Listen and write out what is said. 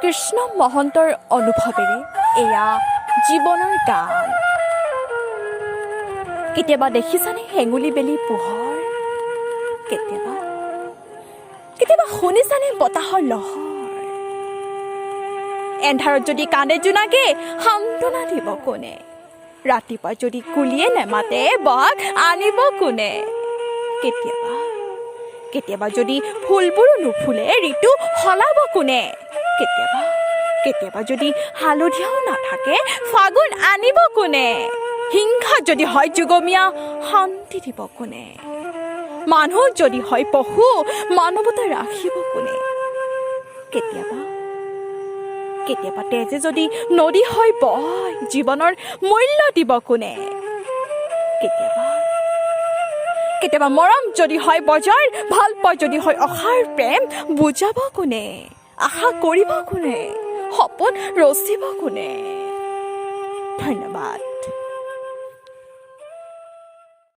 কৃষ্ণ মহন্তৰ অনুভৱেৰে এয়া জীৱনৰ গান। কেতিয়াবা দেখিছানে হেঙুলি বেলি পোহৰ? কেতিয়াবা কেতিয়াবা শুনিছানে বতাহৰ লহৰ? এন্ধাৰত যদি কান্দে জোনাকে সান্তনা দিব কোনে? ৰাতিপুৱা যদি কুলিয়ে নেমাতে বাঘ আনিব কোনে? কেতিয়াবা কেতিয়াবা যদি ফুলবোৰো নুফুলে ঋতু সলাব কোনে? কেতিয়াবা কেতিয়াবা যদি হালধিয়াও নাথাকে ফাগুন আনিব কোনে? হিংসা যদি হয় যুগমীয়া শান্তি দিব কোনে? মানুহ যদি হয় পশু মানৱতা ৰাখিব কোনে? কেতিয়াবা কেতিয়াবা তেজে যদি নদী হয় বয় জীৱনৰ মূল্য দিব কোনে? কেতিয়াবা কেতিয়াবা মৰম যদি হয় বজাৰ ভাল পোৱা যদি হয় অসাৰ প্ৰেম বুজাব কোনে? আশা কৰিব কোনে? সপোন ৰচিব কোনে? ধন্যবাদ।